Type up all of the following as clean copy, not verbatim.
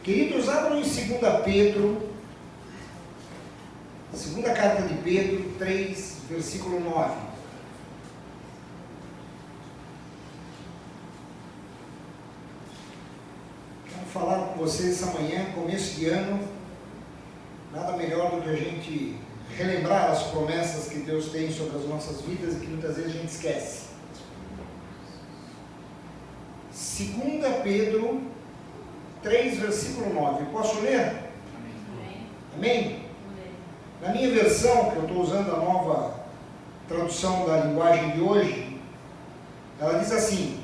Queridos, abram em 2 Pedro, segunda carta de Pedro 3, versículo 9. Quero falar com vocês essa manhã, começo de ano. Nada melhor do que a gente relembrar as promessas que Deus tem sobre as nossas vidas e que muitas vezes a gente esquece. 2 Pedro 3, versículo 9. Posso ler? Amém. Amém? Na minha versão, que eu estou usando a nova tradução da linguagem de hoje, ela diz assim: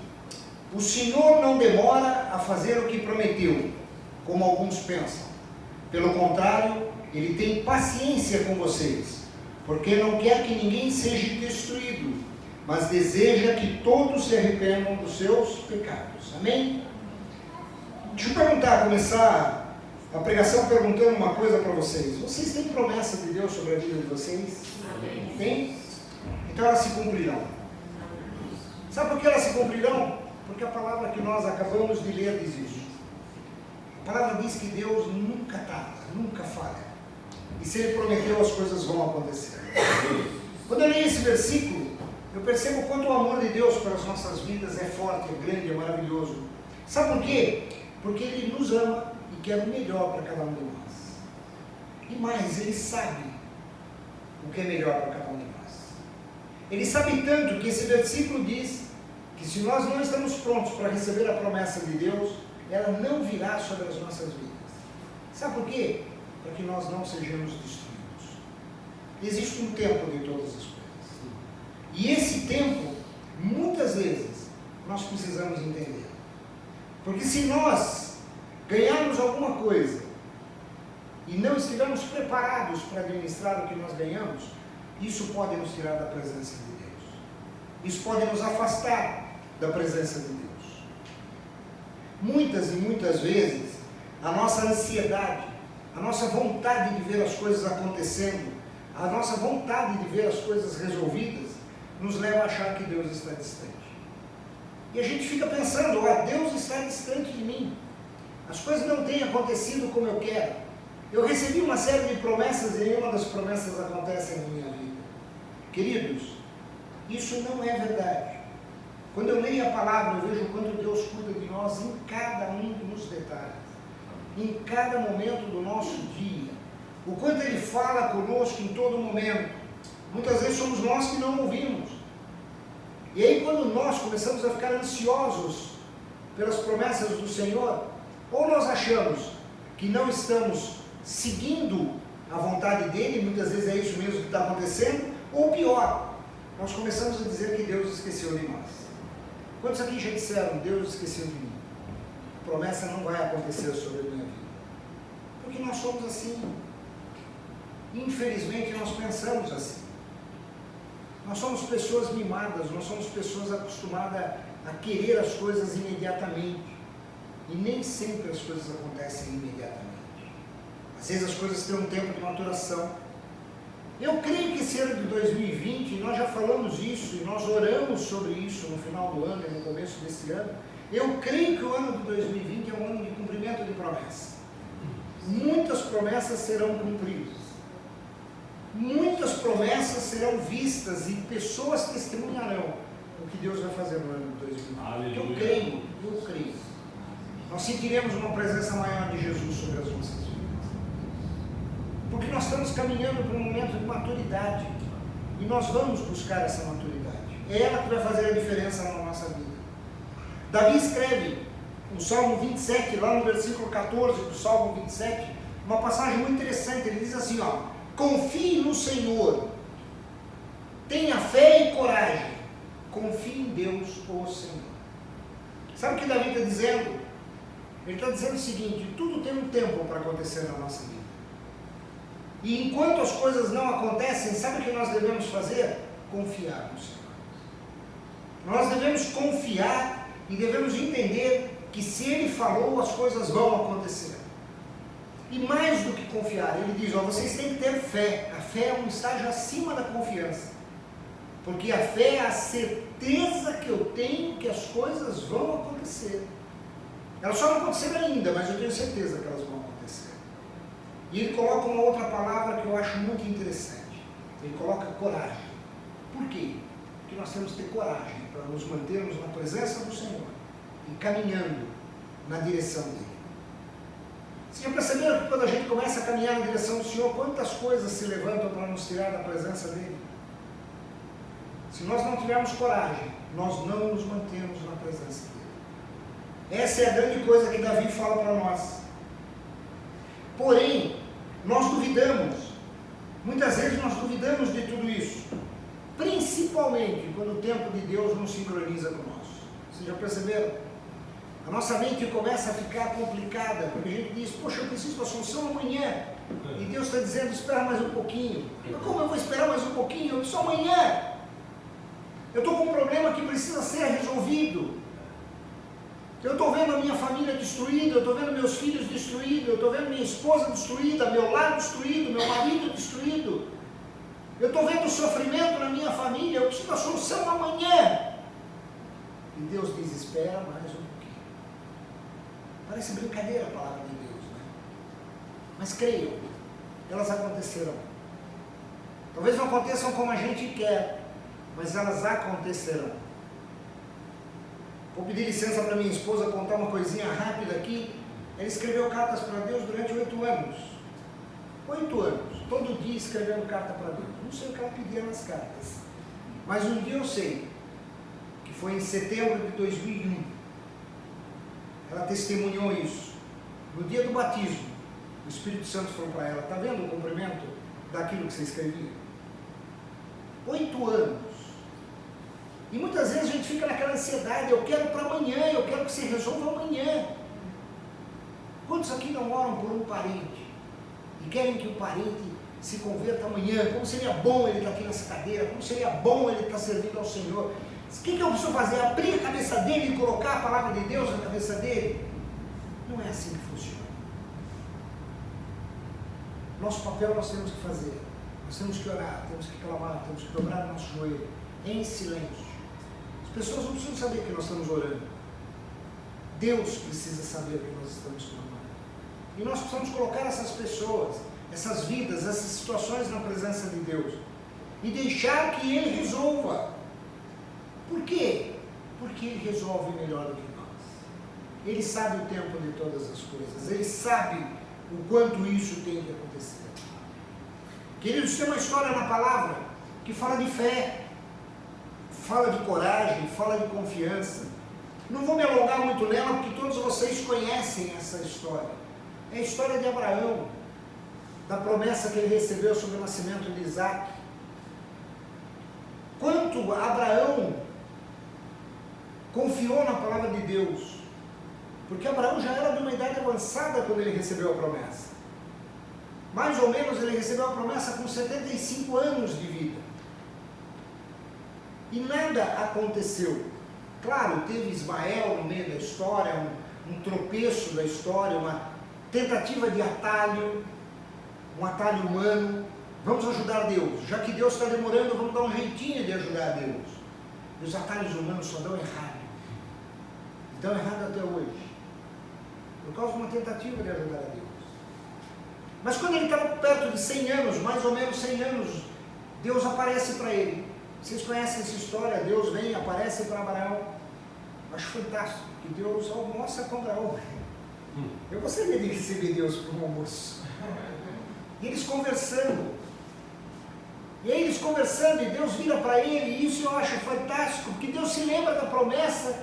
o Senhor não demora a fazer o que prometeu, como alguns pensam. Pelo contrário, Ele tem paciência com vocês, porque não quer que ninguém seja destruído, mas deseja que todos se arrependam dos seus pecados. Amém? Deixa eu começar a pregação perguntando uma coisa para vocês. Vocês têm promessa de Deus sobre a vida de vocês? Amém. Tem? Então elas se cumprirão. Sabe por que elas se cumprirão? Porque a palavra que nós acabamos de ler diz isso. A palavra diz que Deus nunca tarda, nunca falha. E se Ele prometeu, as coisas vão acontecer. Quando eu leio esse versículo, eu percebo quanto o amor de Deus para as nossas vidas é forte, é grande, é maravilhoso. Sabe por quê? Porque Ele nos ama e quer o melhor para cada um de nós. E mais, Ele sabe o que é melhor para cada um de nós. Ele sabe tanto que esse versículo diz que se nós não estamos prontos para receber a promessa de Deus, ela não virá sobre as nossas vidas. Sabe por quê? Para que nós não sejamos destruídos. Existe um tempo de todas as coisas. E esse tempo, muitas vezes, nós precisamos entender. Porque se nós ganharmos alguma coisa e não estivermos preparados para administrar o que nós ganhamos, isso pode nos tirar da presença de Deus. Isso pode nos afastar da presença de Deus. Muitas e muitas vezes, a nossa ansiedade, a nossa vontade de ver as coisas acontecendo, a nossa vontade de ver as coisas resolvidas, nos leva a achar que Deus está distante. E a gente fica pensando, Deus está distante de mim. As coisas não têm acontecido como eu quero. Eu recebi uma série de promessas e nenhuma das promessas acontece na minha vida. Queridos, isso não é verdade. Quando eu leio a palavra, eu vejo o quanto Deus cuida de nós em cada um dos detalhes. Em cada momento do nosso dia. O quanto Ele fala conosco em todo momento. Muitas vezes somos nós que não ouvimos. E aí quando nós começamos a ficar ansiosos pelas promessas do Senhor, ou nós achamos que não estamos seguindo a vontade dEle, muitas vezes é isso mesmo que está acontecendo, ou pior, nós começamos a dizer que Deus esqueceu de nós. Quantos aqui já disseram, Deus esqueceu de mim? A promessa não vai acontecer sobre a minha vida. Porque nós somos assim. Infelizmente nós pensamos assim. Nós somos pessoas mimadas, nós somos pessoas acostumadas a querer as coisas imediatamente. E nem sempre as coisas acontecem imediatamente. Às vezes as coisas têm um tempo de maturação. Eu creio que esse ano de 2020, nós já falamos isso e nós oramos sobre isso no final do ano e no começo desse ano. Eu creio que o ano de 2020 é um ano de cumprimento de promessas. Muitas promessas serão cumpridas. Muitas promessas serão vistas e pessoas testemunharão o que Deus vai fazer no ano de 2020. Eu creio. Nós sentiremos uma presença maior de Jesus sobre as nossas vidas. Porque nós estamos caminhando para um momento de maturidade. E nós vamos buscar essa maturidade. É ela que vai fazer a diferença na nossa vida. Davi escreve no Salmo 27, lá no versículo 14 do Salmo 27, uma passagem muito interessante. Ele diz assim, confie no Senhor, tenha fé e coragem, confie em Deus, o Senhor. Sabe o que Davi está dizendo? Ele está dizendo o seguinte, tudo tem um tempo para acontecer na nossa vida. E enquanto as coisas não acontecem, sabe o que nós devemos fazer? Confiar no Senhor. Nós devemos confiar e devemos entender que se Ele falou, as coisas vão acontecer. E mais do que confiar, Ele diz, vocês têm que ter fé. A fé é um estágio acima da confiança. Porque a fé é a certeza que eu tenho que as coisas vão acontecer. Elas só não aconteceram ainda, mas eu tenho certeza que elas vão acontecer. E ele coloca uma outra palavra que eu acho muito interessante. Ele coloca coragem. Por quê? Porque nós temos que ter coragem para nos mantermos na presença do Senhor e caminhando na direção dele. Vocês já perceberam que quando a gente começa a caminhar na direção do Senhor, quantas coisas se levantam para nos tirar da presença dele? Se nós não tivermos coragem, nós não nos mantemos na presença dele. Essa é a grande coisa que Davi fala para nós. Porém, nós duvidamos. Muitas vezes nós duvidamos de tudo isso. Principalmente quando o tempo de Deus não sincroniza com nós. Vocês já perceberam? A nossa mente começa a ficar complicada, porque a gente diz, poxa, eu preciso da solução amanhã. E Deus está dizendo, espera mais um pouquinho. Mas como eu vou esperar mais um pouquinho? Só amanhã. Eu estou com um problema que precisa ser resolvido. Eu estou vendo a minha família destruída, eu estou vendo meus filhos destruídos, eu estou vendo minha esposa destruída, meu lar destruído, meu marido destruído. Eu estou vendo o sofrimento na minha família, eu preciso da solução amanhã. E Deus diz, espera mais um pouquinho. Parece brincadeira a palavra de Deus, né? Mas creiam, elas acontecerão. Talvez não aconteçam como a gente quer, mas elas acontecerão. Vou pedir licença para minha esposa contar uma coisinha rápida aqui. Ela escreveu cartas para Deus durante 8 anos. 8 anos, todo dia escrevendo carta para Deus. Não sei o que ela pedia nas cartas. Mas um dia eu sei, que foi em setembro de 2001. Ela testemunhou isso. No dia do batismo, o Espírito Santo falou para ela, está vendo o cumprimento daquilo que você escrevia? 8 anos. E muitas vezes a gente fica naquela ansiedade, eu quero para amanhã, eu quero que você resolva amanhã. Quantos aqui não oram por um parente e querem que o parente se converta amanhã? Como seria bom ele estar aqui nessa cadeira, como seria bom ele estar servindo ao Senhor. O que eu preciso fazer? Abrir a cabeça dele e colocar a palavra de Deus na cabeça dele? Não é assim que funciona. Nosso papel nós temos que fazer. Nós temos que orar, temos que clamar, temos que dobrar o nosso joelho em silêncio. As pessoas não precisam saber que nós estamos orando. Deus precisa saber que nós estamos clamando. E nós precisamos colocar essas pessoas, essas vidas, essas situações na presença de Deus. E deixar que Ele resolva. Por quê? Porque Ele resolve melhor do que nós. Ele sabe o tempo de todas as coisas. Ele sabe o quanto isso tem que acontecer. Queridos, tem uma história na palavra que fala de fé, fala de coragem, fala de confiança. Não vou me alongar muito nela, porque todos vocês conhecem essa história. É a história de Abraão, da promessa que ele recebeu sobre o nascimento de Isaac. Quanto Abraão confiou na palavra de Deus, porque Abraão já era de uma idade avançada quando ele recebeu a promessa. Mais ou menos ele recebeu a promessa com 75 anos de vida. E nada aconteceu. Claro, teve Ismael no meio da história, um tropeço da história, uma tentativa de atalho, um atalho humano. Vamos ajudar Deus. Já que Deus está demorando, vamos dar um jeitinho de ajudar Deus. E os atalhos humanos só dão errado. E dão errado até hoje. Por causa de uma tentativa de ajudar a Deus. Mas quando ele estava perto de 100 anos, mais ou menos 100 anos, Deus aparece para ele. Vocês conhecem essa história? Deus vem e aparece para Abraão. Acho fantástico que Deus almoça com Abraão. Eu gostaria de receber Deus para um almoço. E eles conversando. E aí eles conversando e Deus vira para ele, e isso eu acho fantástico, porque Deus se lembra da promessa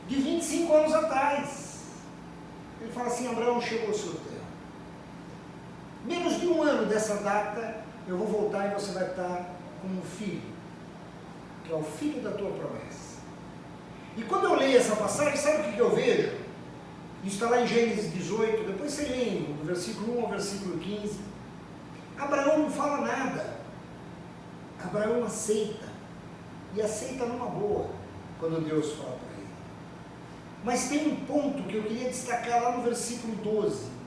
de 25 anos atrás. Ele fala assim, Abraão, chegou o seu tempo. Menos de um ano dessa data, eu vou voltar e você vai estar com um filho, que é o filho da tua promessa. E quando eu leio essa passagem, sabe o que eu vejo? Isso está lá em Gênesis 18, depois você lê, do versículo 1 ao versículo 15. Abraão não fala nada. Abraão aceita. E aceita numa boa, quando Deus fala para ele. Mas tem um ponto que eu queria destacar lá no versículo 12.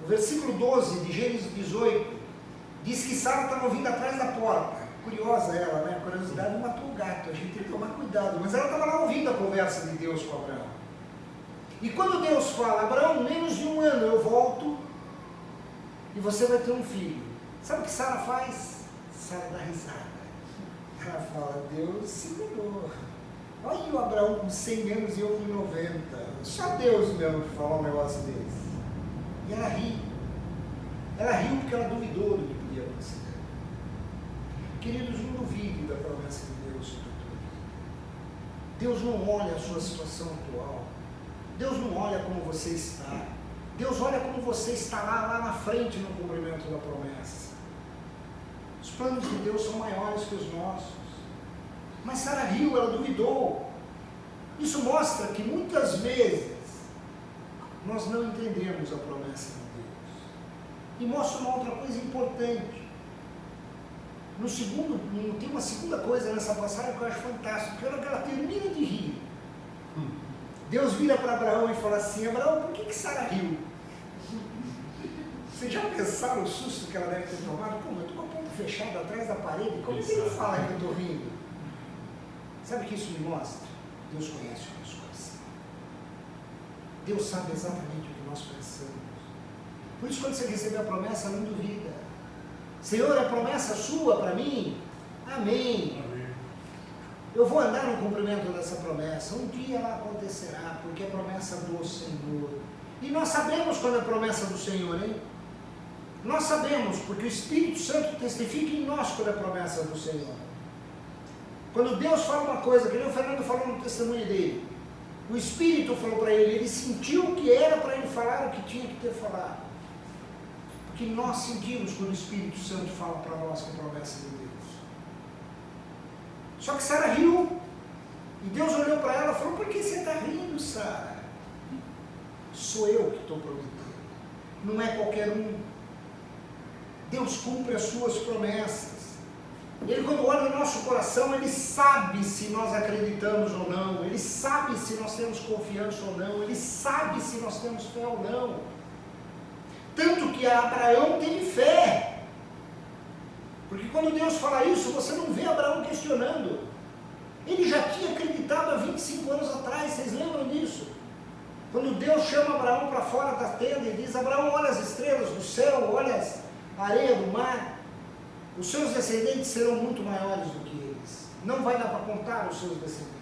O versículo 12 de Gênesis 18 diz que Sara estava vindo atrás da porta. Curiosa ela, né? A curiosidade matou o gato, a gente tem que tomar cuidado. Mas ela estava lá ouvindo a conversa de Deus com Abraão. E quando Deus fala, Abraão, menos de 1 ano eu volto e você vai ter um filho. Sabe o que Sara faz? Sara dá risada. Ela fala, Deus segurou. Olha o Abraão com 100 anos e eu com 90. Só Deus mesmo que fala um negócio desse. E ela ri. Ela riu porque ela duvidou do que podia acontecer. Queridos, não duvidem da promessa de Deus sobre a tua vida. Deus não olha a sua situação atual. Deus não olha como você está. Deus olha como você está lá na frente no cumprimento da promessa. Os planos de Deus são maiores que os nossos. Mas Sara riu, ela duvidou. Isso mostra que muitas vezes nós não entendemos a promessa de Deus. E mostra uma outra coisa importante. Tem uma segunda coisa nessa passagem que eu acho fantástica. Que ela termina de rir. Deus vira para Abraão e fala assim, Abraão, por que Sara riu? Vocês já pensaram o susto que ela deve ter tomado? Pô, eu estou com a ponta fechada atrás da parede, como é que ele fala que eu estou rindo? Sabe o que isso me mostra? Deus conhece o nosso coração. Deus sabe exatamente o que nós pensamos. Por isso, quando você receber a promessa, não duvida. Senhor, é promessa sua para mim? Amém. Eu vou andar no cumprimento dessa promessa. Um dia ela acontecerá, porque é promessa do Senhor. E nós sabemos quando é promessa do Senhor, hein? Nós sabemos, porque o Espírito Santo testifica em nós quando é promessa do Senhor. Quando Deus fala uma coisa, que nem o Fernando falou no testemunho dele, o Espírito falou para ele sentiu que era para ele falar o que tinha que ter falado. Porque nós sentimos quando o Espírito Santo fala para nós que é promessa de Deus. Só que Sara riu, e Deus olhou para ela e falou, por que você está rindo, Sara? Sou eu que estou prometendo, não é qualquer um. Deus cumpre as suas promessas. Ele, quando olha no nosso coração, Ele sabe se nós acreditamos ou não, Ele sabe se nós temos confiança ou não, Ele sabe se nós temos fé ou não. Tanto que Abraão teve fé. Porque quando Deus fala isso, você não vê Abraão questionando. Ele já tinha acreditado há 25 anos atrás, vocês lembram disso? Quando Deus chama Abraão para fora da tenda e diz, Abraão, olha as estrelas do céu, olha a areia do mar, os seus descendentes serão muito maiores do que eles. Não vai dar para contar os seus descendentes.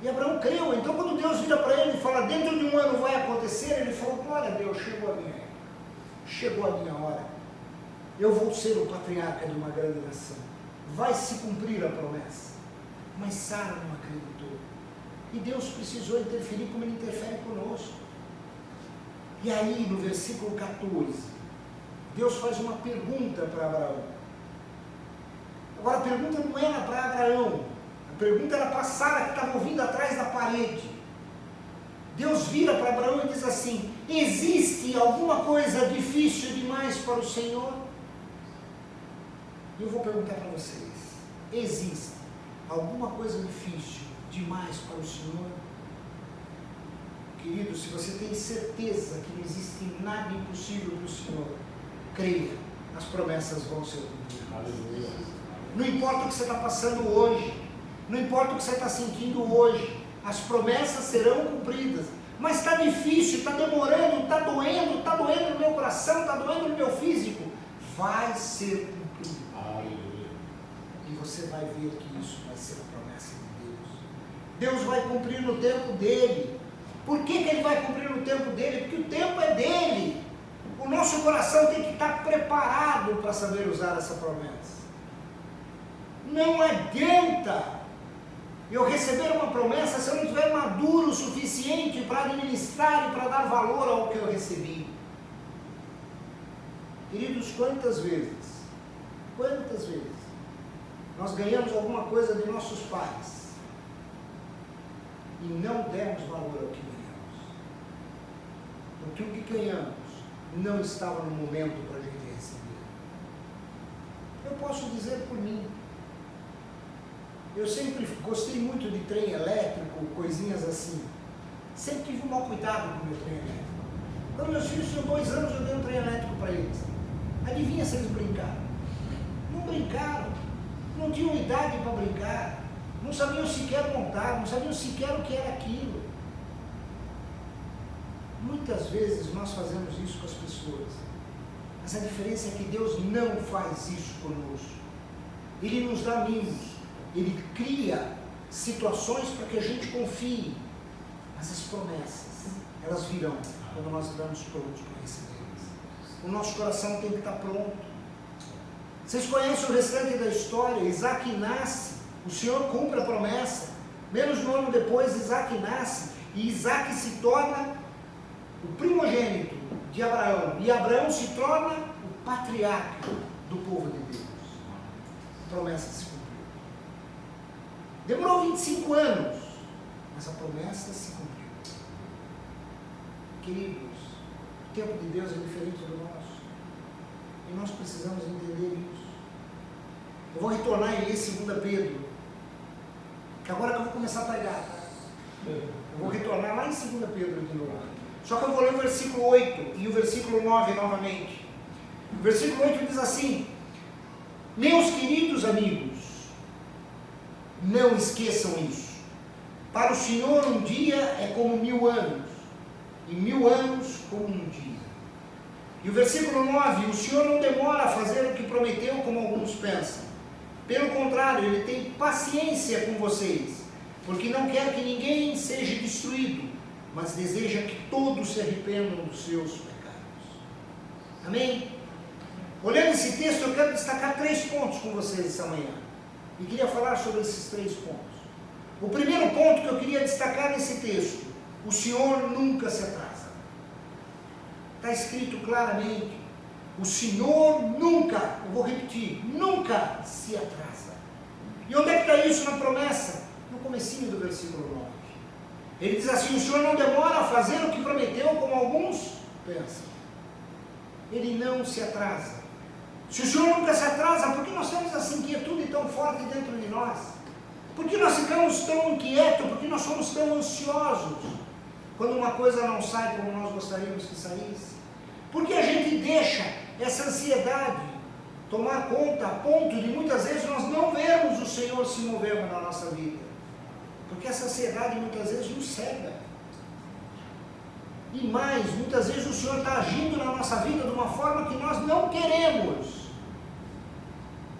E Abraão creu. Então quando Deus vira para ele e fala, dentro de 1 ano vai acontecer, ele falou, glória a Deus, chegou a minha hora. Eu vou ser o patriarca de uma grande nação. Vai se cumprir a promessa. Mas Sara não acreditou. E Deus precisou interferir como Ele interfere conosco. E aí no versículo 14, Deus faz uma pergunta para Abraão. Agora a pergunta não era para Abraão. A pergunta era para Sara, que estava ouvindo atrás da parede. Deus vira para Abraão e diz assim, existe alguma coisa difícil demais para o Senhor? E eu vou perguntar para vocês, existe alguma coisa difícil demais para o Senhor? Querido, se você tem certeza que não existe nada impossível para o Senhor, creia, as promessas vão ser cumpridas. Não importa o que você está passando hoje, não importa o que você está sentindo hoje, as promessas serão cumpridas. Mas está difícil, está demorando, está doendo no meu coração, está doendo no meu físico. Vai ser cumprido. E você vai ver que isso vai ser a promessa de Deus. Deus vai cumprir no tempo dele. Por que Ele vai cumprir no tempo dele? Porque o tempo é dele. O nosso coração tem que estar preparado para saber usar essa promessa. Não adianta eu receber uma promessa se eu não estiver maduro o suficiente para administrar e para dar valor ao que eu recebi. Queridos, quantas vezes nós ganhamos alguma coisa de nossos pais e não demos valor ao que ganhamos? Porque o que ganhamos não estava no momento para a gente receber. Eu posso dizer por mim, eu sempre gostei muito de trem elétrico, coisinhas assim. Sempre tive um mau cuidado com o meu trem elétrico. Quando meus filhos tinham 2 anos, eu dei um trem elétrico para eles. Adivinha se eles brincaram? Não brincaram. Não tinham idade para brincar. Não sabiam sequer montar, não sabiam sequer o que era aquilo. muitas vezes nós fazemos isso com as pessoas. Mas a diferença é que Deus não faz isso conosco. Ele nos dá mimos. Ele cria situações para que a gente confie. Mas as promessas, elas virão quando nós estivermos prontos para recebê-las. O nosso coração tem que estar pronto. Vocês conhecem o restante da história? Isaac nasce, o Senhor cumpre a promessa. Menos de um ano depois, Isaac nasce. E Isaac se torna o primogênito de Abraão. E Abraão se torna o patriarca do povo de Deus. A promessa se cumpriu. Demorou 25 anos, mas a promessa se cumpriu. Queridos, o tempo de Deus é diferente do nosso. E nós precisamos entender isso. Eu vou retornar e ler 2 Pedro. Que agora que eu vou começar a pregar. Eu vou retornar lá em 2 Pedro de novo. Só que eu vou ler o versículo 8 e o versículo 9 novamente. O versículo 8 diz assim: meus queridos amigos, não esqueçam isso. Para o Senhor um dia é como 1000 anos, e 1000 anos como um dia. E o versículo 9, o Senhor não demora a fazer o que prometeu, como alguns pensam. Pelo contrário, Ele tem paciência com vocês, porque não quer que ninguém seja destruído, mas deseja que todos se arrependam dos seus pecados. Amém? Olhando esse texto, eu quero destacar 3 pontos com vocês essa manhã. E queria falar sobre esses 3 pontos. O primeiro ponto que eu queria destacar nesse texto: o Senhor nunca se atrasa. Está escrito claramente: o Senhor nunca, eu vou repetir, nunca se atrasa. E onde é que está isso na promessa? No comecinho do versículo 9. Ele diz assim: o Senhor não demora a fazer o que prometeu, como alguns pensam. Ele não se atrasa. Se o Senhor nunca se atrasa, por que nós temos essa inquietude tão forte dentro de nós? Por que nós ficamos tão inquietos? Por que nós somos tão ansiosos quando uma coisa não sai como nós gostaríamos que saísse? Por que a gente deixa essa ansiedade tomar conta a ponto de muitas vezes nós não vermos o Senhor se movendo na nossa vida? Porque essa ansiedade muitas vezes nos cega. E mais, muitas vezes o Senhor está agindo na nossa vida de uma forma que nós não queremos.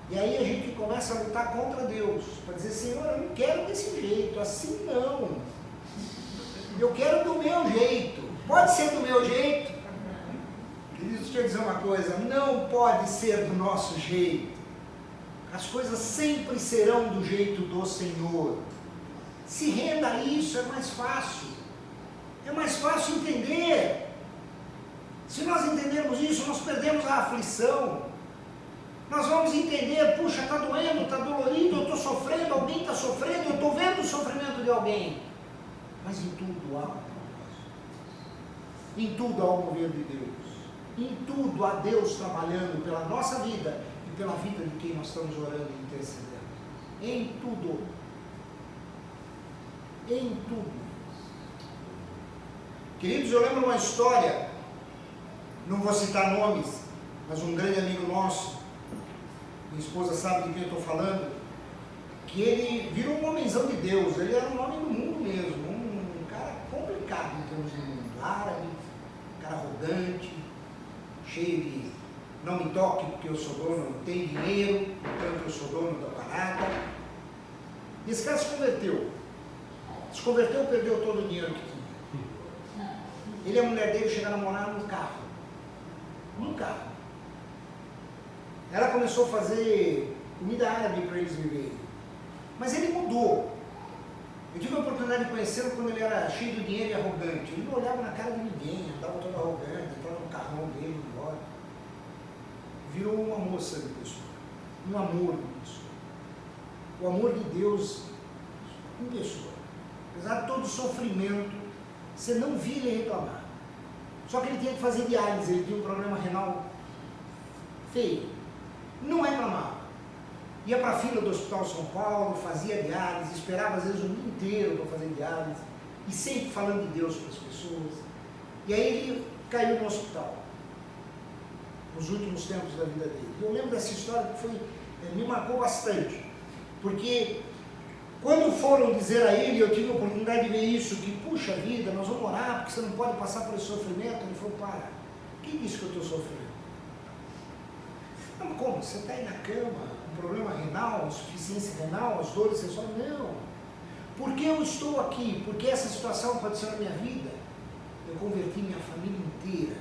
E aí a gente começa a lutar contra Deus, para dizer: Senhor, eu não quero desse jeito, assim não. Eu quero do meu jeito. Pode ser do meu jeito? Queridos, deixa eu dizer uma coisa: não pode ser do nosso jeito. As coisas sempre serão do jeito do Senhor. Se renda a isso, é mais fácil. É mais fácil entender. Se nós entendermos isso, nós perdemos a aflição. Nós vamos entender: puxa, está doendo, está dolorido, eu estou sofrendo, alguém está sofrendo, eu estou vendo o sofrimento de alguém. Mas em tudo há um propósito. Em tudo há o mover de Deus. Em tudo há Deus trabalhando pela nossa vida e pela vida de quem nós estamos orando e intercedendo. Em tudo. Em tudo. Queridos, eu lembro uma história, não vou citar nomes, mas um grande amigo nosso, minha esposa sabe de quem eu estou falando, que ele virou um homenzão de Deus. Ele era um homem do mundo mesmo, um cara complicado em termos de mundo, árabe, um cara arrogante, cheio de não me toque porque eu sou dono, não tenho dinheiro, portanto eu sou dono da parada. E esse cara se converteu, perdeu todo o dinheiro que tinha. Ele e a mulher dele chegaram a morar num carro. Ela começou a fazer comida árabe para eles viverem. Mas ele mudou. Eu tive a oportunidade de conhecê-lo quando ele era cheio de dinheiro e arrogante. Ele não olhava na cara de ninguém, andava todo arrogante, entrava no carrão dele, embora. Virou uma moça de pessoa, um amor de pessoa. O amor de Deus em pessoa. Apesar de todo o sofrimento, você não via ele reclamar. Só que ele tinha que fazer diálise, ele tinha um problema renal feio. Não é normal. Ia para a fila do Hospital São Paulo, fazia diálise, esperava às vezes o dia inteiro para fazer diálise, e sempre falando de Deus para as pessoas. E aí ele caiu no hospital, nos últimos tempos da vida dele. Eu lembro dessa história que me marcou bastante, porque Quando foram dizer a ele, eu tive a oportunidade de ver isso, que puxa vida, nós vamos orar porque você não pode passar por esse sofrimento. Ele falou, para, quem disse que eu estou sofrendo? Não, como? Você está aí na cama, com problema renal, insuficiência renal, as dores sexuais? Não. Por que eu estou aqui? Porque essa situação aconteceu na minha vida. Eu converti minha família inteira,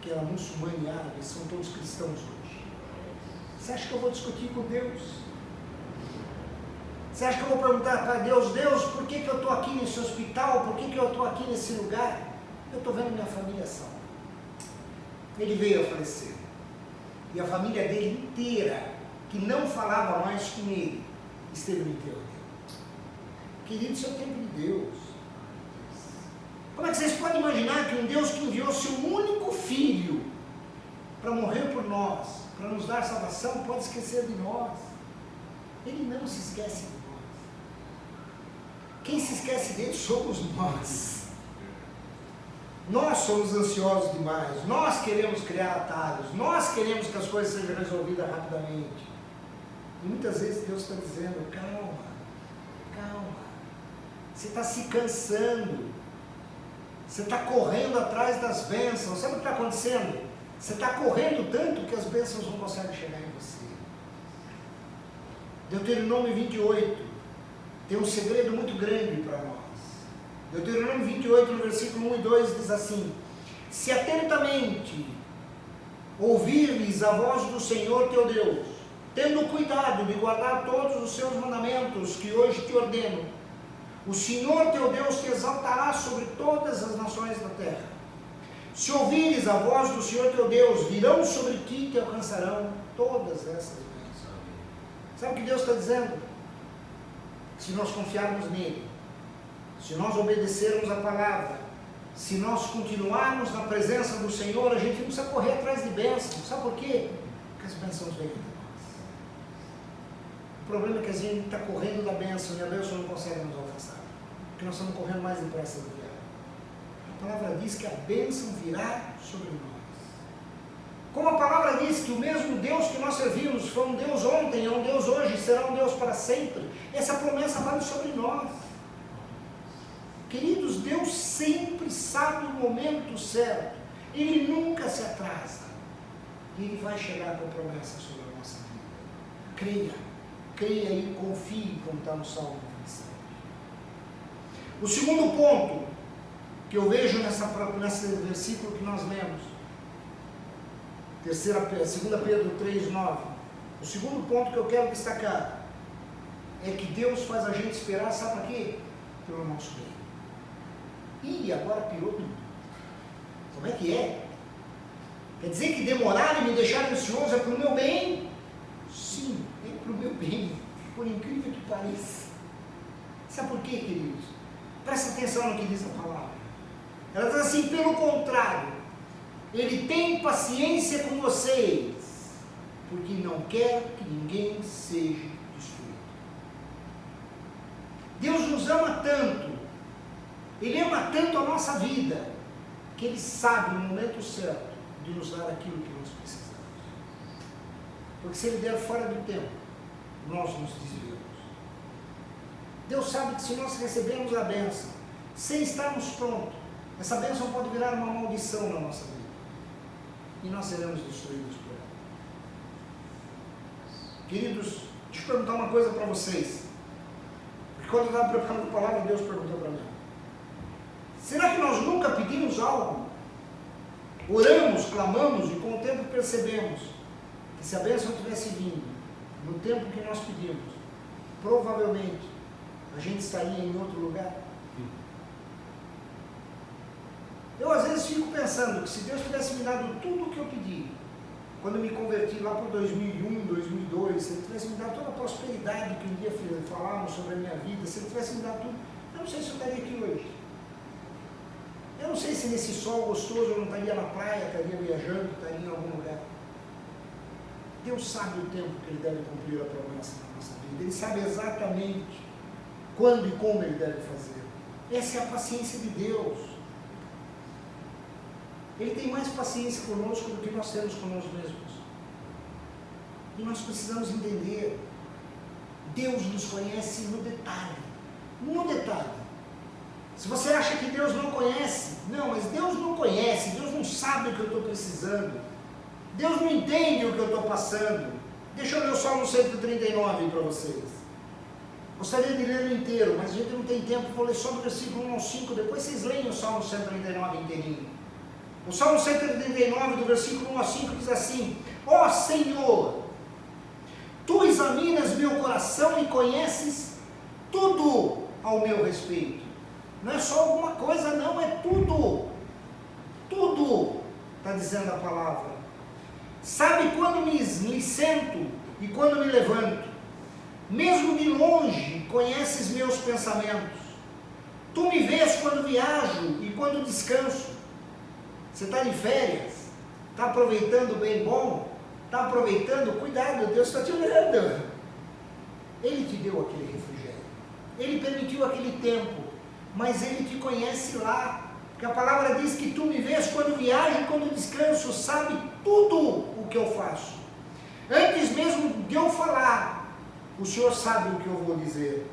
que era muçulmana e árabe, são todos cristãos hoje. Você acha que eu vou discutir com Deus? Você acha que eu vou perguntar para Deus, Deus, por que eu estou aqui nesse hospital? Por que eu estou aqui nesse lugar? Eu estou vendo minha família salva. Ele veio a falecer. E a família dele inteira, que não falava mais com ele, esteve no enterro dele. Querido, isso é o tempo de Deus. Como é que vocês podem imaginar que um Deus que enviou seu único filho para morrer por nós, para nos dar salvação, pode esquecer de nós? Ele não se esquece de nós. Quem se esquece dele somos nós. Nós somos ansiosos demais, nós queremos criar atalhos, nós queremos que as coisas sejam resolvidas rapidamente. E muitas vezes Deus está dizendo, calma, calma, você está se cansando, você está correndo atrás das bênçãos. Sabe o que está acontecendo? Você está correndo tanto que as bênçãos não conseguem chegar em você. Deuteronômio 28 tem um segredo muito grande para nós. Deuteronômio 28, no versículo 1 e 2, diz assim: se atentamente ouvires a voz do Senhor teu Deus, tendo cuidado de guardar todos os seus mandamentos que hoje te ordeno, o Senhor teu Deus te exaltará sobre todas as nações da terra. Se ouvires a voz do Senhor teu Deus, virão sobre ti e te alcançarão todas essas bênçãos. Sabe o que Deus está dizendo? Se nós confiarmos nele, se nós obedecermos a palavra, se nós continuarmos na presença do Senhor, a gente não precisa correr atrás de bênçãos. Sabe por quê? Porque as bênçãos vêm de nós. O problema é que a gente está correndo da bênção e a bênção não consegue nos alcançar, porque nós estamos correndo mais depressa do que ela. A palavra diz que a bênção virá sobre nós. Como a palavra diz que o mesmo Deus que nós servimos foi um Deus ontem, é um Deus hoje, será um Deus para sempre, essa promessa vale sobre nós. Queridos, Deus sempre sabe o momento certo, Ele nunca se atrasa, e Ele vai chegar com promessa sobre a nossa vida. Creia e confie, como está no Salmo 27. O segundo ponto que eu vejo nesse versículo que nós lemos, 2 Pedro 3,9, o segundo ponto que eu quero destacar é que Deus faz a gente esperar, sabe para quê? Pelo nosso bem. Ih, agora pirou tudo. Como é que é? Quer dizer que demorar e me deixar ansioso é para o meu bem? Sim, é para o meu bem, por incrível que pareça. Sabe por quê, queridos? Presta atenção no que diz a palavra. Ela diz assim, pelo contrário, Ele tem paciência com vocês, porque não quer que ninguém seja destruído. Deus nos ama tanto, Ele ama tanto a nossa vida, que Ele sabe no momento certo de nos dar aquilo que nós precisamos. Porque se Ele der fora do tempo, nós nos desviamos. Deus sabe que se nós recebemos a bênção, sem estarmos prontos, essa bênção pode virar uma maldição na nossa vida. E nós seremos destruídos por ela. Queridos, deixa eu perguntar uma coisa para vocês. Porque quando eu estava preparando a palavra, Deus perguntou para mim. Será que nós nunca pedimos algo? Oramos, clamamos e com o tempo percebemos que se a bênção tivesse vindo no tempo que nós pedimos, provavelmente a gente estaria em outro lugar? Eu às vezes fico pensando que se Deus tivesse me dado tudo o que eu pedi, quando eu me converti lá por 2001, 2002, se Ele tivesse me dado toda a prosperidade que um dia falamos sobre a minha vida, se Ele tivesse me dado tudo, eu não sei se eu estaria aqui hoje. Eu não sei se nesse sol gostoso eu não estaria na praia, estaria viajando, estaria em algum lugar. Deus sabe o tempo que Ele deve cumprir a promessa na nossa vida. Ele sabe exatamente quando e como Ele deve fazer. Essa é a paciência de Deus. Ele tem mais paciência conosco do que nós temos com nós mesmos. E nós precisamos entender. Deus nos conhece no detalhe. No detalhe. Se você acha que Deus não conhece, não, mas Deus não conhece, Deus não sabe o que eu estou precisando, Deus não entende o que eu estou passando. Deixa eu ler o Salmo 139 para vocês. Gostaria de ler inteiro, mas a gente não tem tempo, vou ler só do versículo 1 ao 5, depois vocês leem o Salmo 139 inteirinho. O Salmo 139, do versículo 1 ao 5, diz assim: ó Senhor, Tu examinas meu coração e conheces tudo ao meu respeito. Não é só alguma coisa, não, é tudo. Tudo, está dizendo a palavra. Sabe quando me sento e quando me levanto. Mesmo de longe, conheces meus pensamentos. Tu me vês quando viajo e quando descanso. Você está de férias? Está aproveitando bem bom? Está aproveitando? Cuidado, Deus está te olhando. Ele te deu aquele refrigério. Ele permitiu aquele tempo. Mas Ele te conhece lá. Porque a palavra diz que tu me vês quando viajo e quando descanso. Sabe tudo o que eu faço. Antes mesmo de eu falar, o Senhor sabe o que eu vou dizer.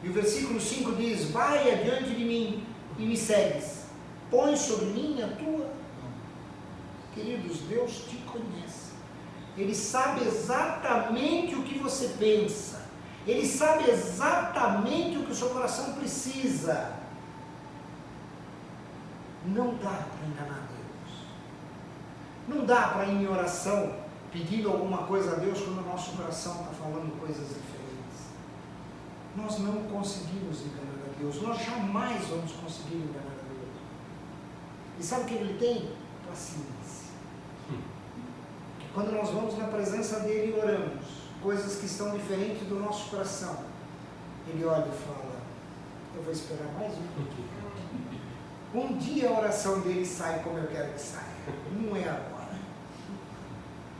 E o versículo 5 diz: vai adiante de mim e me segues. Põe sobre mim a tua mão. Queridos, Deus te conhece. Ele sabe exatamente o que você pensa. Ele sabe exatamente o que o seu coração precisa. Não dá para enganar Deus. Não dá para ir em oração pedindo alguma coisa a Deus quando o nosso coração está falando coisas diferentes. Nós não conseguimos enganar a Deus. Nós jamais vamos conseguir enganar a Deus. E sabe o que Ele tem? Paciência. Que quando nós vamos na presença dEle e oramos coisas que estão diferentes do nosso coração, Ele olha e fala: eu vou esperar mais um pouquinho. Um dia a oração dele sai como eu quero que saia. Não é agora.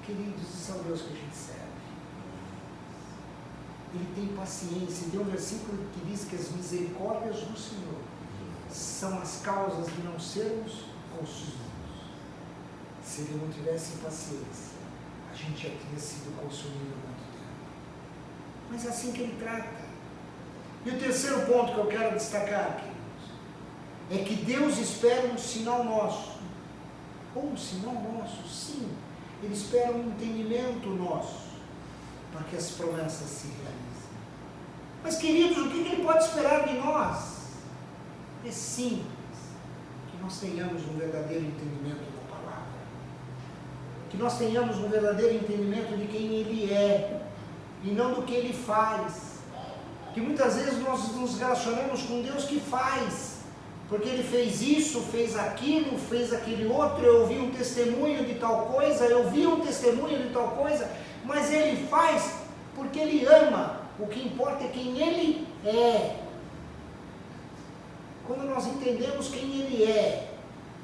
Queridos, isso é o Deus que a gente serve. Ele tem paciência. Tem um versículo que diz que as misericórdias do Senhor são as causas de não sermos consumidos. Se Ele não tivesse paciência, a gente já tinha sido consumido há muito tempo. Mas é assim que Ele trata. E o terceiro ponto que eu quero destacar, queridos, é que Deus espera um sinal nosso. Ou um sinal nosso, sim. Ele espera um entendimento nosso para que as promessas se realizem. Mas, queridos, o que Ele pode esperar de nós? É simples. Que nós tenhamos um verdadeiro entendimento da palavra. Que nós tenhamos um verdadeiro entendimento de quem Ele é e não do que Ele faz. Que muitas vezes nós nos relacionamos com Deus que faz. Porque Ele fez isso, fez aquilo, fez aquele outro, eu ouvi um testemunho de tal coisa, eu vi um testemunho de tal coisa, mas Ele faz porque Ele ama. O que importa é quem Ele é. Quando nós entendemos quem Ele é,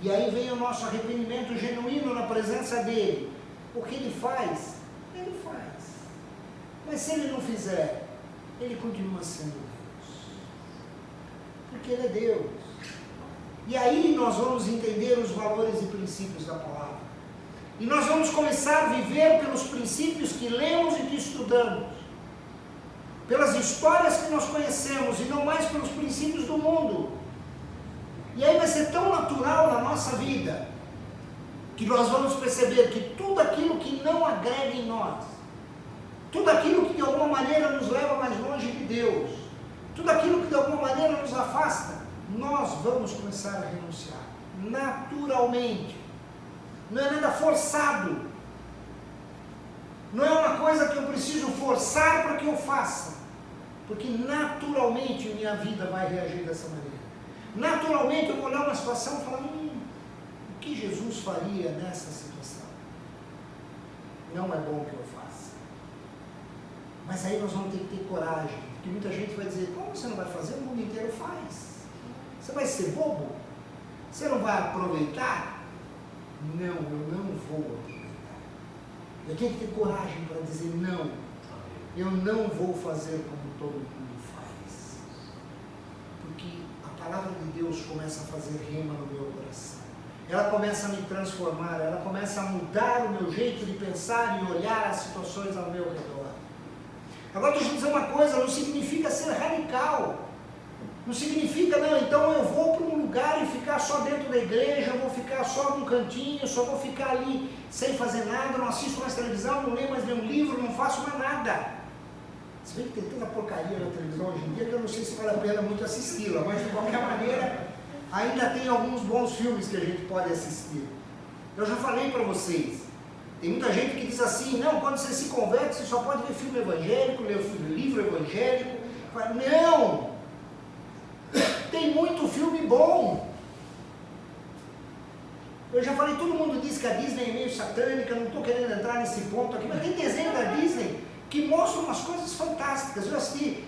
e aí vem o nosso arrependimento genuíno na presença dEle, o que Ele faz, Ele faz. Mas se Ele não fizer, Ele continua sendo Deus. Porque Ele é Deus. E aí nós vamos entender os valores e princípios da palavra. E nós vamos começar a viver pelos princípios que lemos e que estudamos. Pelas histórias que nós conhecemos e não mais pelos princípios do mundo. E aí vai ser tão natural na nossa vida que nós vamos perceber que tudo aquilo que não agrega em nós, tudo aquilo que de alguma maneira nos leva mais longe de Deus, tudo aquilo que de alguma maneira nos afasta, nós vamos começar a renunciar, naturalmente. Não é nada forçado. Não é uma coisa que eu preciso forçar para que eu faça. Porque naturalmente minha vida vai reagir dessa maneira. Naturalmente eu vou olhar uma situação e falar: o que Jesus faria nessa situação? Não é bom que eu faça. Mas aí nós vamos ter que ter coragem. Porque muita gente vai dizer: como você não vai fazer? O mundo inteiro faz. Você vai ser bobo? Você não vai aproveitar? Não, eu não vou aproveitar. Eu tenho que ter coragem para dizer: não, eu não vou fazer como todo mundo faz. Porque a palavra de Deus começa a fazer rema no meu coração. Ela começa a me transformar, ela começa a mudar o meu jeito de pensar e olhar as situações ao meu redor. Agora deixa eu dizer uma coisa, não significa ser radical. Não significa, não, então eu vou para um lugar e ficar só dentro da igreja, vou ficar só num cantinho, só vou ficar ali sem fazer nada, não assisto mais televisão, não leio mais nenhum livro, não faço mais nada. Se bem que tem tanta porcaria na televisão hoje em dia que eu não sei se vale a pena muito assisti-la, mas de qualquer maneira ainda tem alguns bons filmes que a gente pode assistir. Eu já falei para vocês, tem muita gente que diz assim, não, quando você se converte você só pode ver filme evangélico, ler livro evangélico. Não! Tem muito filme bom. Eu já falei, todo mundo diz que a Disney é meio satânica, não estou querendo entrar nesse ponto aqui, mas tem desenho da Disney que mostram umas coisas fantásticas. Eu assisti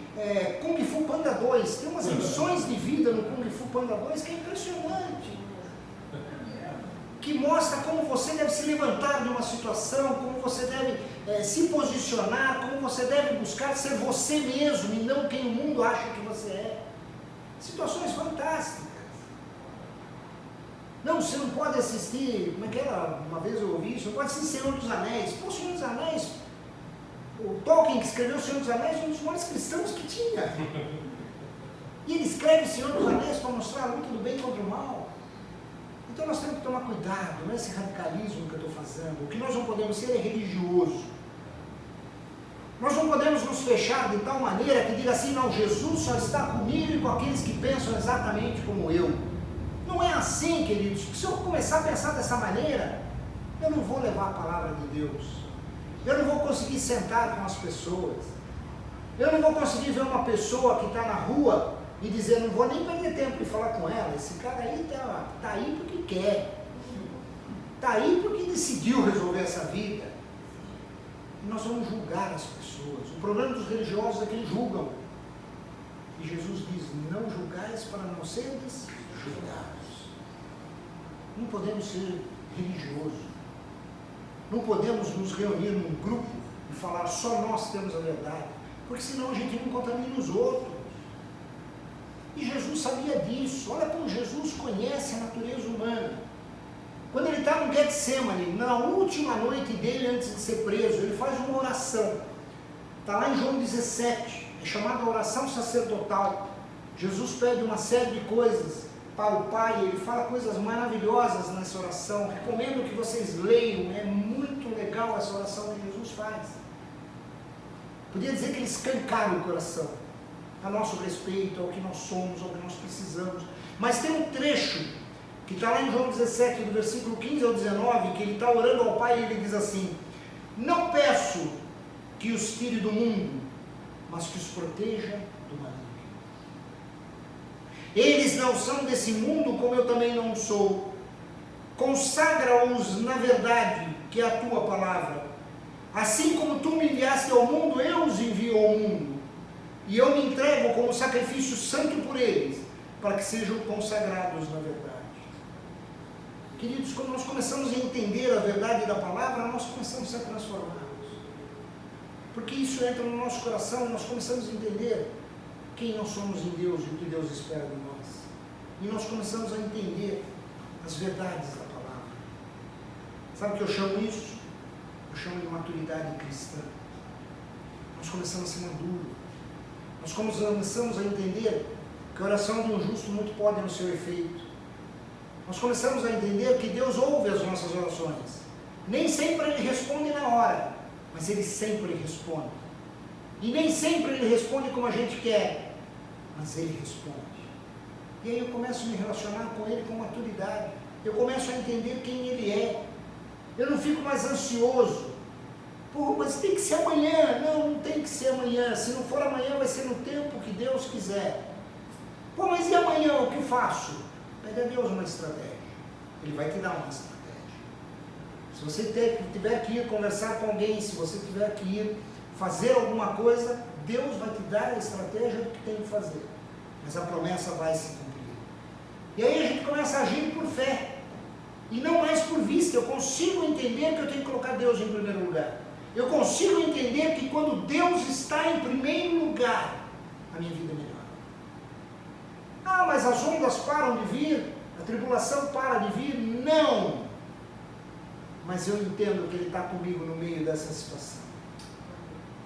Kung Fu Panda 2, tem umas lições de vida no Kung Fu Panda 2 que é impressionante. Que mostra como você deve se levantar de uma situação, como você deve se posicionar, como você deve buscar ser você mesmo e não quem o mundo acha que você é. Situações fantásticas. Não, você não pode assistir, como é que era? Uma vez eu ouvi isso, não pode assistir Senhor dos Anéis. Pô, Senhor dos Anéis, o Tolkien que escreveu o Senhor dos Anéis é um dos maiores cristãos que tinha. E ele escreve o Senhor dos Anéis para mostrar a luta do bem contra o mal. Então nós temos que tomar cuidado, não é esse radicalismo que eu estou fazendo. O que nós não podemos ser é religioso. Nós não podemos nos fechar de tal maneira que diga assim, não, Jesus só está comigo e com aqueles que pensam exatamente como eu. Não é assim, queridos. Se eu começar a pensar dessa maneira, eu não vou levar a palavra de Deus. Eu não vou conseguir sentar com as pessoas. Eu não vou conseguir ver uma pessoa que está na rua e dizer, não vou nem perder tempo de falar com ela. Esse cara aí está aí porque quer. Está aí porque decidiu resolver essa vida. E nós vamos julgar as pessoas. O problema dos religiosos é que eles julgam. E Jesus diz, não julgais para não seres julgados. Não podemos ser religiosos. Não podemos nos reunir num grupo e falar só nós temos a verdade. Porque senão a gente não contamina os outros. E Jesus sabia disso. Olha como Jesus conhece a natureza humana. Quando ele está no Getsemane, na última noite dele antes de ser preso, ele faz uma oração. Está lá em João 17, é chamada oração sacerdotal. Jesus pede uma série de coisas para o Pai, ele fala coisas maravilhosas nessa oração. Recomendo que vocês leiam, é muito legal essa oração que Jesus faz. Podia dizer que ele escancara o coração a nosso respeito, ao que nós somos, ao que nós precisamos. Mas tem um trecho que está lá em João 17, do versículo 15 ao 19, que ele está orando ao Pai e ele diz assim, não peço que os tire do mundo, mas que os proteja do maligno. Eles não são desse mundo, como eu também não sou. Consagra-os na verdade, que é a tua palavra. Assim como tu me enviaste ao mundo, eu os envio ao mundo. E eu me entrego como sacrifício santo por eles, para que sejam consagrados na verdade. Queridos, quando nós começamos a entender a verdade da palavra, nós começamos a ser transformados. Porque isso entra no nosso coração, nós começamos a entender quem nós somos em Deus e o que Deus espera de nós. E nós começamos a entender as verdades da palavra. Sabe o que eu chamo isso? Eu chamo de maturidade cristã. Nós começamos a ser maduros. Nós começamos a entender que a oração de um justo muito pode no seu efeito. Nós começamos a entender que Deus ouve as nossas orações. Nem sempre Ele responde na hora, mas Ele sempre responde. E nem sempre Ele responde como a gente quer, mas Ele responde. E aí eu começo a me relacionar com Ele com maturidade. Eu começo a entender quem Ele é. Eu não fico mais ansioso. Pô, mas tem que ser amanhã. Não, não tem que ser amanhã. Se não for amanhã, vai ser no tempo que Deus quiser. Pô, mas e amanhã o que faço? Pede a Deus uma estratégia. Ele vai te dar uma estratégia. Se você tiver que ir conversar com alguém, se você tiver que ir fazer alguma coisa, Deus vai te dar a estratégia do que tem que fazer. Mas a promessa vai se cumprir. E aí a gente começa a agir por fé. E não mais por vista. Eu consigo entender que eu tenho que colocar Deus em primeiro lugar. Eu consigo entender que quando Deus está em primeiro lugar, a minha vida é melhor. Ah, mas as ondas param de vir, a tribulação para de vir. Não! Mas eu entendo que Ele está comigo no meio dessa situação.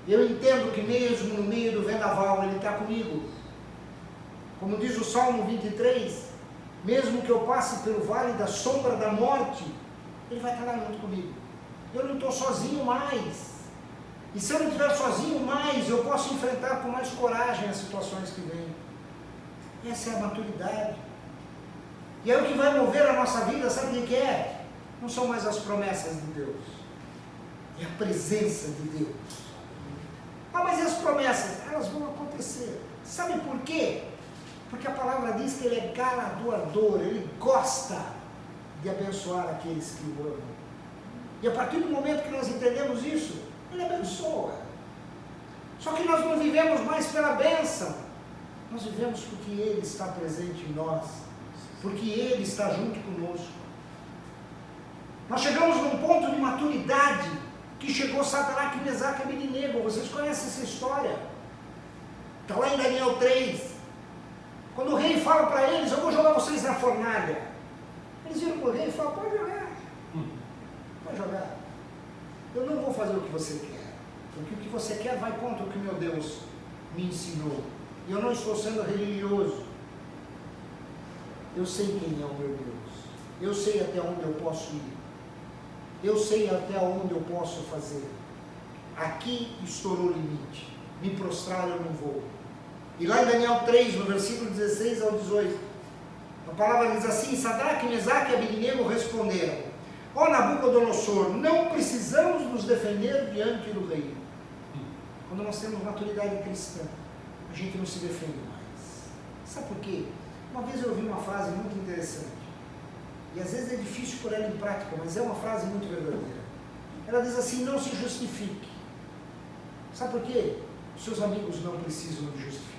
Eu entendo que mesmo no meio do vendaval Ele está comigo. Como diz o Salmo 23, mesmo que eu passe pelo vale da sombra da morte, Ele vai estar lá junto comigo. Eu não estou sozinho mais. E se eu não estiver sozinho mais, eu posso enfrentar com mais coragem as situações que vêm. Essa é a maturidade. E aí o que vai mover a nossa vida, sabe o que é? Não são mais as promessas de Deus. É a presença de Deus. Ah, mas e as promessas? Elas vão acontecer. Sabe por quê? Porque a palavra diz que Ele é galardoador, Ele gosta de abençoar aqueles que o amam. E a partir do momento que nós entendemos isso, Ele abençoa. Só que nós não vivemos mais pela bênção. Nós vivemos porque Ele está presente em nós. Porque Ele está junto conosco. Nós chegamos num ponto de maturidade que chegou Sadraque, Mesaque e Abednego. Vocês conhecem essa história? Está lá em Daniel 3. Quando o rei fala para eles, eu vou jogar vocês na fornalha. Eles viram para o rei e falam, pode jogar. Pode jogar. Eu não vou fazer o que você quer. Porque o que você quer vai contra o que meu Deus me ensinou. E eu não estou sendo religioso. Eu sei quem é o meu Deus. Eu sei até onde eu posso ir. Eu sei até onde eu posso fazer. Aqui estourou o limite. Me prostrar eu não vou. E lá em Daniel 3, no versículo 16 ao 18, a palavra diz assim: Sadraque, Mesaque e Abednego responderam: ó Nabucodonosor, não precisamos nos defender diante do rei. Quando nós temos maturidade cristã, a gente não se defende mais. Sabe por quê? Uma vez eu ouvi uma frase muito interessante. E às vezes é difícil pôr ela em prática, mas é uma frase muito verdadeira. Ela diz assim: não se justifique. Sabe por quê? Os seus amigos não precisam de justificativa.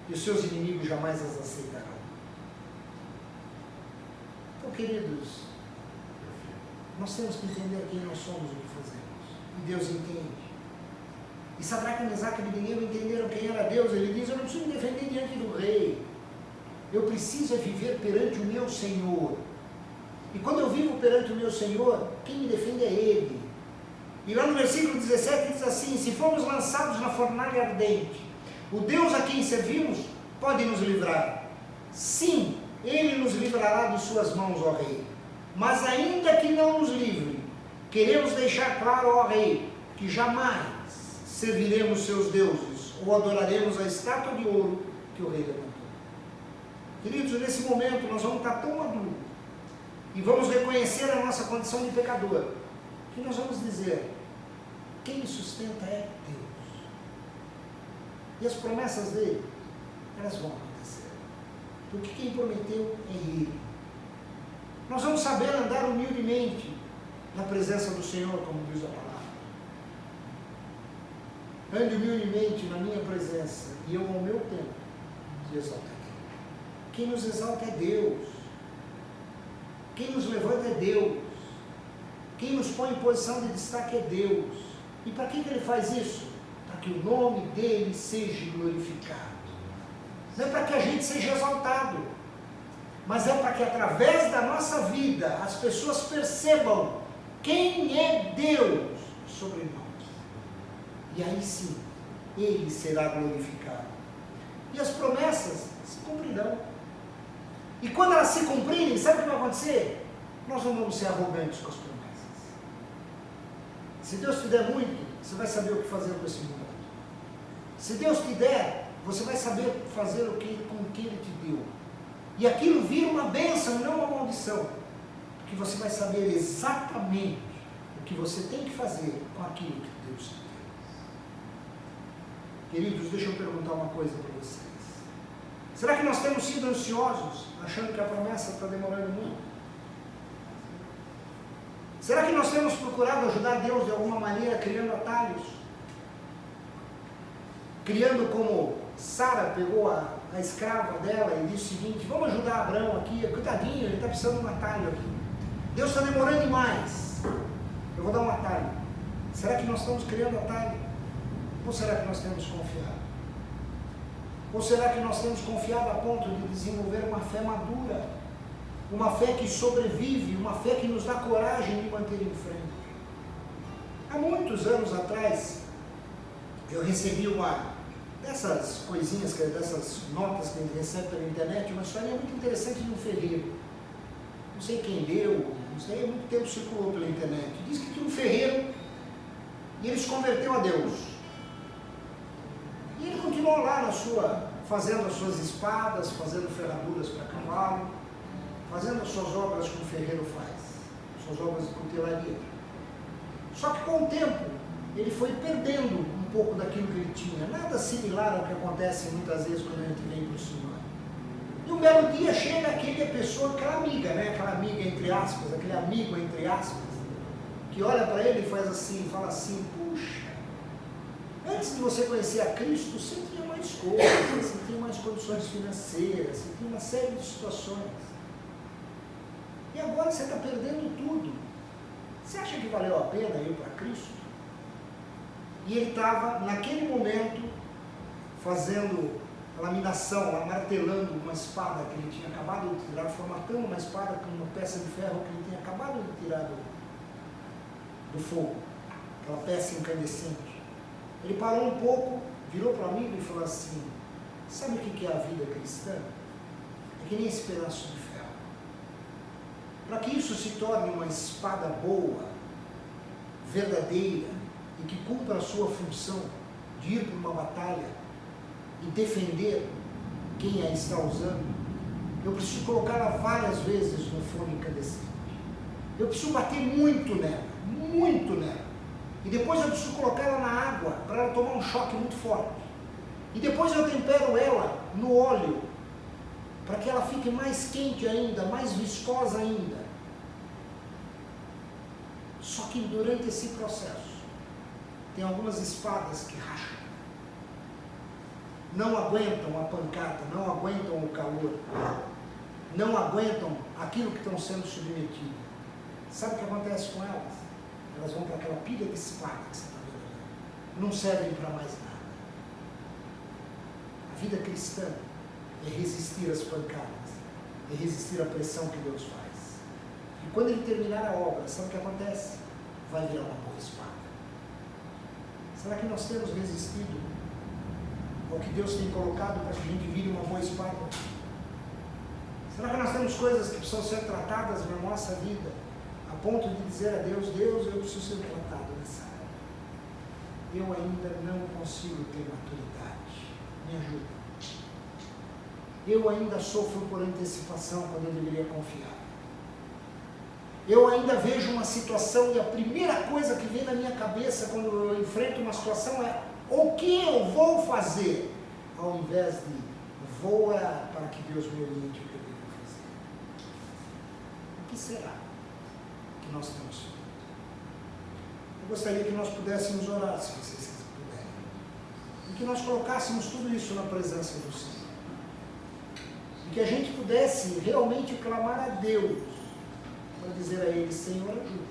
E os seus inimigos jamais as aceitarão. Então, queridos, nós temos que entender quem nós somos e o que fazemos. E Deus entende. E Sadraque, Mesaque e Abednego entenderam quem era Deus. Ele diz: eu não preciso me defender diante do rei. Eu preciso é viver perante o meu Senhor. E quando eu vivo perante o meu Senhor, quem me defende é Ele. E lá no versículo 17 diz assim: se formos lançados na fornalha ardente, o Deus a quem servimos pode nos livrar. Sim, Ele nos livrará de suas mãos, ó Rei. Mas ainda que não nos livre, queremos deixar claro, ó Rei, que jamais serviremos seus deuses ou adoraremos a estátua de ouro que o Rei levantou. Queridos, nesse momento nós vamos estar tão maduros e vamos reconhecer a nossa condição de pecador, que nós vamos dizer: quem me sustenta é Deus. E as promessas dele, elas vão acontecer. Porque quem prometeu é Ele. Nós vamos saber andar humildemente na presença do Senhor, como diz a palavra. Ande humildemente na minha presença, e eu ao meu tempo te exaltarei. Quem nos exalta é Deus. Quem nos levanta é Deus. Quem nos põe em posição de destaque é Deus. E para que Ele faz isso? Para que o nome dEle seja glorificado. Não é para que a gente seja exaltado, mas é para que através da nossa vida as pessoas percebam quem é Deus sobre nós. E aí sim, Ele será glorificado. E as promessas se cumprirão. E quando elas se cumprirem, sabe o que vai acontecer? Nós não vamos ser arrogantes com as promessas. Se Deus te der muito, você vai saber o que fazer com esse mundo. Se Deus te der, você vai saber fazer com o que Ele te deu. E aquilo vira uma bênção e não uma maldição. Porque você vai saber exatamente o que você tem que fazer com aquilo que Deus te deu. Queridos, deixa eu perguntar uma coisa para vocês. Será que nós temos sido ansiosos, achando que a promessa está demorando muito? Será que nós temos procurado ajudar Deus de alguma maneira, criando atalhos? Criando como Sara pegou a escrava dela e disse o seguinte: vamos ajudar Abraão aqui, coitadinho, ele está precisando de um atalho aqui. Deus está demorando demais, eu vou dar um atalho. Será que nós estamos criando atalho? Ou será que nós temos confiado? Ou será que nós temos confiado a ponto de desenvolver uma fé madura? Uma fé que sobrevive, uma fé que nos dá coragem de manter em frente. Há muitos anos atrás, eu recebi uma dessas coisinhas, dessas notas que a gente recebe pela internet, uma história muito interessante de um ferreiro. Não sei quem leu, não sei, há muito tempo circulou pela internet. Diz que tinha um ferreiro e ele se converteu a Deus. E ele continuou lá fazendo as suas espadas, fazendo ferraduras para cavalo, fazendo as suas obras como o ferreiro faz, suas obras de cutelaria. Só que com o tempo, ele foi perdendo um pouco daquilo que ele tinha, nada similar ao que acontece muitas vezes quando a gente vem para o Senhor. E um belo dia chega aquela amiga entre aspas, aquele amigo entre aspas, que olha para ele e faz assim, fala assim: puxa, antes de você conhecer a Cristo, você tinha mais coisas, você tinha mais condições financeiras, você tinha uma série de situações. E agora você está perdendo tudo. Você acha que valeu a pena ir para Cristo? E ele estava, naquele momento, fazendo a laminação, martelando uma espada que ele tinha acabado de tirar, formatando uma espada com uma peça de ferro que ele tinha acabado de tirar do fogo, aquela peça incandescente. Ele parou um pouco, virou para o amigo e falou assim: sabe o que é a vida cristã? É que nem esse pedaço de ferro. Para que isso se torne uma espada boa, verdadeira, e que cumpra a sua função de ir para uma batalha e defender quem a está usando, eu preciso colocá-la várias vezes no forno incandescente. Eu preciso bater muito nela, e depois eu preciso colocá-la na água para ela tomar um choque muito forte. E depois eu tempero ela no óleo para que ela fique mais quente ainda, mais viscosa ainda. Só que durante esse processo tem algumas espadas que racham, não aguentam a pancada, não aguentam o calor, não aguentam aquilo que estão sendo submetidas. Sabe o que acontece com elas? Elas vão para aquela pilha de espada que você está vendo ali. Não servem para mais nada. A vida cristã é resistir às pancadas, é resistir à pressão que Deus faz. E quando ele terminar a obra, sabe o que acontece? Vai virar uma boa espada. Será que nós temos resistido ao que Deus tem colocado para que a gente vire uma boa espada? Será que nós temos coisas que precisam ser tratadas na nossa vida, a ponto de dizer a Deus: Deus, eu preciso ser tratado nessa área. Eu ainda não consigo ter maturidade. Me ajuda. Eu ainda sofro por antecipação quando eu deveria confiar. Eu ainda vejo uma situação e a primeira coisa que vem na minha cabeça quando eu enfrento uma situação é: o que eu vou fazer? Ao invés de voa para que Deus me oriente o que eu devo fazer. O que será que nós temos feito? Eu gostaria que nós pudéssemos orar, se vocês puderem, e que nós colocássemos tudo isso na presença do Senhor, e que a gente pudesse realmente clamar a Deus para dizer a Ele: Senhor, ajuda,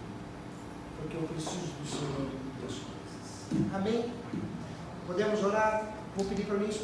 porque eu preciso do Senhor em muitas coisas. Amém? Podemos orar? Vou pedir para mim